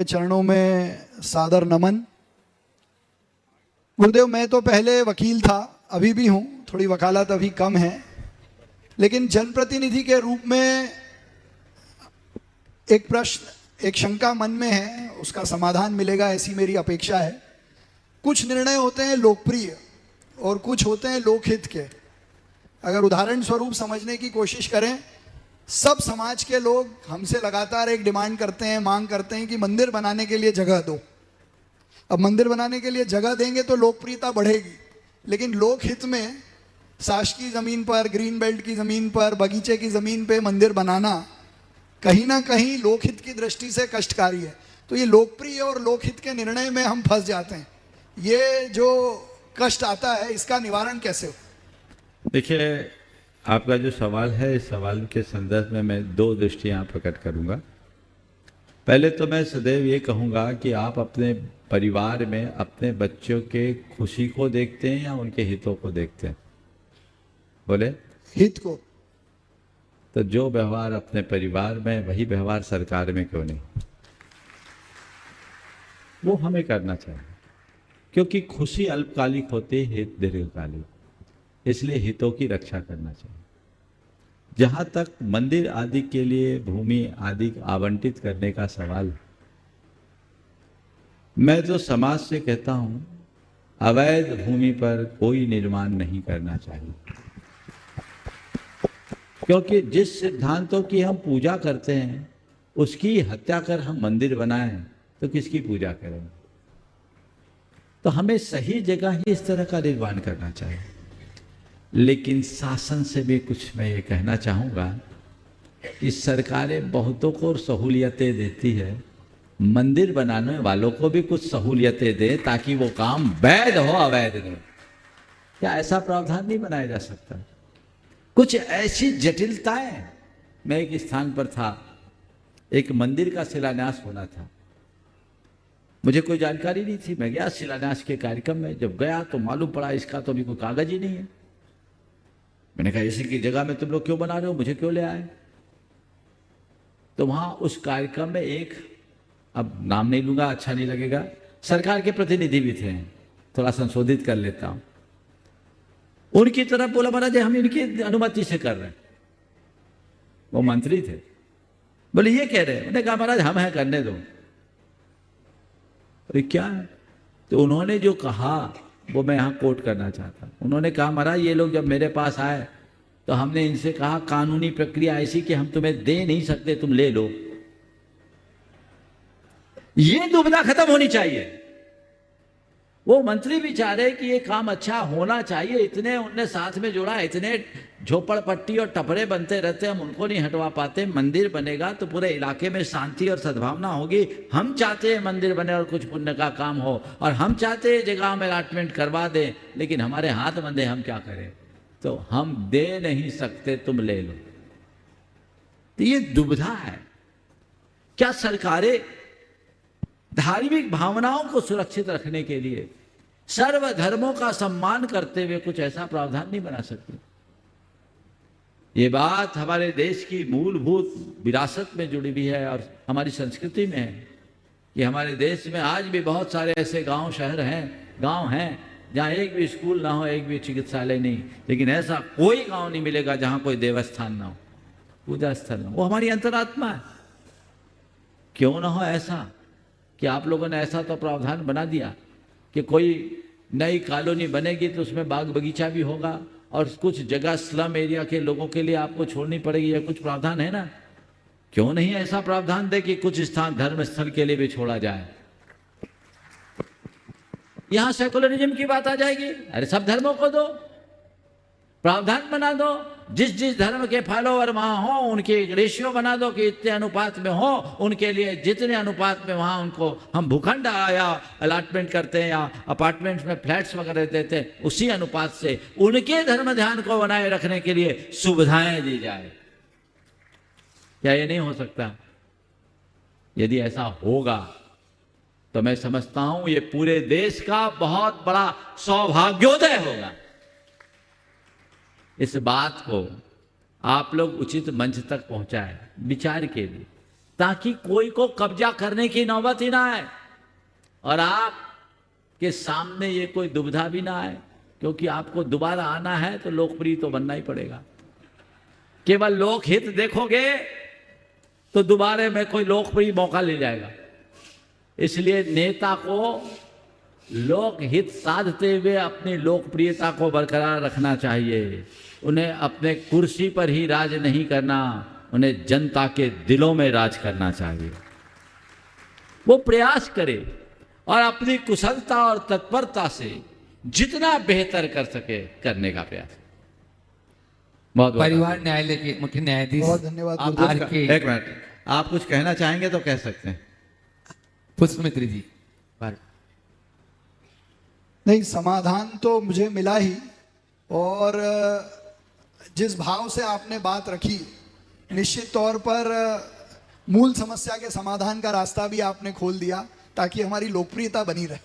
चरणों में सादर नमन। गुरुदेव, मैं तो पहले वकील था, अभी भी हूँ, थोड़ी वकालत अभी कम है, लेकिन जनप्रतिनिधि के रूप में एक प्रश्न, एक शंका मन में है, उसका समाधान मिलेगा ऐसी मेरी अपेक्षा है। कुछ निर्णय होते हैं लोकप्रिय और कुछ होते हैं लोकहित के। अगर उदाहरण स्वरूप समझने की कोशिश करें, सब समाज के लोग हमसे लगातार एक डिमांड करते हैं, मांग करते हैं कि मंदिर बनाने के लिए जगह दो। अब मंदिर बनाने के लिए जगह देंगे तो लोकप्रियता बढ़ेगी, लेकिन लोकहित में शासकीय ज़मीन पर, ग्रीन बेल्ट की ज़मीन पर, बगीचे की ज़मीन पे मंदिर बनाना कहीं ना कहीं लोकहित की दृष्टि से कष्टकारी है। तो ये लोकप्रिय और लोकहित के निर्णय में हम फंस जाते हैं। ये जो कष्ट आता है, इसका निवारण कैसे हो? देखिए, आपका जो सवाल है, इस सवाल के संदर्भ में मैं दो दृष्टियां प्रकट करूंगा। पहले तो मैं सदैव ये कहूंगा कि आप अपने परिवार में अपने बच्चों के खुशी को देखते हैं या उनके हितों को देखते हैं? बोले हित को। तो जो व्यवहार अपने परिवार में, वही व्यवहार सरकार में क्यों नहीं? वो हमें करना चाहिए, क्योंकि खुशी अल्पकालिक होती है, हित दीर्घकालिक। इसलिए हितों की रक्षा करना चाहिए। जहां तक मंदिर आदि के लिए भूमि आदि आवंटित करने का सवाल, मैं तो समाज से कहता हूं, अवैध भूमि पर कोई निर्माण नहीं करना चाहिए। क्योंकि जिस सिद्धांतों की हम पूजा करते हैं, उसकी हत्या कर हम मंदिर बनाएं तो किसकी पूजा करें? तो हमें सही जगह ही इस तरह का निर्माण करना चाहिए। लेकिन शासन से भी कुछ मैं ये कहना चाहूँगा कि सरकारें बहुतों को सहूलियतें देती है, मंदिर बनाने वालों को भी कुछ सहूलियतें दे ताकि वो काम वैध हो, अवैध नहीं। क्या ऐसा प्रावधान नहीं बनाया जा सकता? कुछ ऐसी जटिलताएं। मैं एक स्थान पर था, एक मंदिर का शिलान्यास होना था, मुझे कोई जानकारी नहीं थी। मैं गया शिलान्यास के कार्यक्रम में, जब गया तो मालूम पड़ा इसका तो अभी कोई कागज ही नहीं है। मैंने कहा इसी की जगह में तुम लोग क्यों बना रहे हो, मुझे क्यों ले आए? तो वहां उस कार्यक्रम में एक, अब नाम नहीं लूंगा, अच्छा नहीं लगेगा, सरकार के प्रतिनिधि भी थे, थोड़ा संशोधित कर लेता हूं। उनकी तरफ बोला, महाराज हम इनकी अनुमति से कर रहे हैं। वो मंत्री थे, बोले ये कह रहे हैं। मैंने कहा महाराज हम हैं, करने दो। अरे क्या है? तो उन्होंने जो कहा वो मैं यहाँ कोट करना चाहता हूँ। उन्होंने कहा महाराज ये लोग जब मेरे पास आए तो हमने इनसे कहा कानूनी प्रक्रिया ऐसी कि हम तुम्हें दे नहीं सकते, तुम ले लो। ये दुविधा खत्म होनी चाहिए। वो मंत्री भी चाह रहे कि ये काम अच्छा होना चाहिए, इतने उनने साथ में जोड़ा, इतने झोपड़पट्टी और टपरे बनते रहते, हम उनको नहीं हटवा पाते। मंदिर बनेगा तो पूरे इलाके में शांति और सद्भावना होगी। हम चाहते हैं मंदिर बने और कुछ पुण्य का काम हो, और हम चाहते हैं जगह में अलॉटमेंट करवा दें, लेकिन हमारे हाथ बंधे, हम क्या करें? तो हम दे नहीं सकते, तुम ले लो। तो ये दुविधा है। क्या सरकारें धार्मिक भावनाओं को सुरक्षित रखने के लिए, सर्वधर्मों का सम्मान करते हुए कुछ ऐसा प्रावधान नहीं बना सकती? ये बात हमारे देश की मूलभूत विरासत में जुड़ी हुई है और हमारी संस्कृति में है कि हमारे देश में आज भी बहुत सारे ऐसे गांव, शहर हैं, गांव हैं जहां एक भी स्कूल ना हो, एक भी चिकित्सालय नहीं, लेकिन ऐसा कोई गांव नहीं मिलेगा जहां कोई देवस्थान ना हो, पूजा स्थल ना हो। वो हमारी अंतरात्मा है। क्यों ना हो ऐसा कि आप लोगों ने ऐसा तो प्रावधान बना दिया कि कोई नई कॉलोनी बनेगी तो उसमें बाग बगीचा भी होगा और कुछ जगह स्लम एरिया के लोगों के लिए आपको छोड़नी पड़ेगी। यह कुछ प्रावधान है ना? क्यों नहीं ऐसा प्रावधान दे कि कुछ स्थान धर्म स्थल के लिए भी छोड़ा जाए? यहां सेकुलरिज्म की बात आ जाएगी। अरे सब धर्मों को दो, प्रावधान बना दो, जिस जिस धर्म के फॉलोवर वहां हो उनके रेशियो बना दो कि इतने अनुपात में हो, उनके लिए जितने अनुपात में वहां उनको हम भूखंड या अलॉटमेंट करते हैं या अपार्टमेंट्स में फ्लैट्स वगैरह देते हैं, उसी अनुपात से उनके धर्म ध्यान को बनाए रखने के लिए सुविधाएं दी जाए। क्या ये नहीं हो सकता? यदि ऐसा होगा तो मैं समझता हूं ये पूरे देश का बहुत बड़ा सौभाग्योदय होगा। इस बात को आप लोग उचित मंच तक पहुंचाए विचार के लिए। ताकि कोई को कब्जा करने की नौबत ही ना आए और आप के सामने ये कोई दुविधा भी ना आए, क्योंकि आपको दोबारा आना है तो लोकप्रिय तो बनना ही पड़ेगा। केवल लोकहित देखोगे तो दोबारा में कोई लोकप्रिय मौका ले जाएगा। इसलिए नेता को लोकहित साधते हुए अपनी लोकप्रियता को बरकरार रखना चाहिए। उन्हें अपने कुर्सी पर ही राज नहीं करना, उन्हें जनता के दिलों में राज करना चाहिए। वो प्रयास करे और अपनी कुशलता और तत्परता से जितना बेहतर कर सके करने का प्रयास। बहुत परिवार न्यायालय के मुख्य न्यायाधीश बहुत धन्यवाद आप गुरुदेव। आर के एक मिनट, आप कुछ कहना चाहेंगे तो कह सकते हैं। पुष्पमित्र जी। नहीं, समाधान तो मुझे मिला ही, और जिस भाव से आपने बात रखी, निश्चित तौर पर मूल समस्या के समाधान का रास्ता भी आपने खोल दिया ताकि हमारी लोकप्रियता बनी रहे।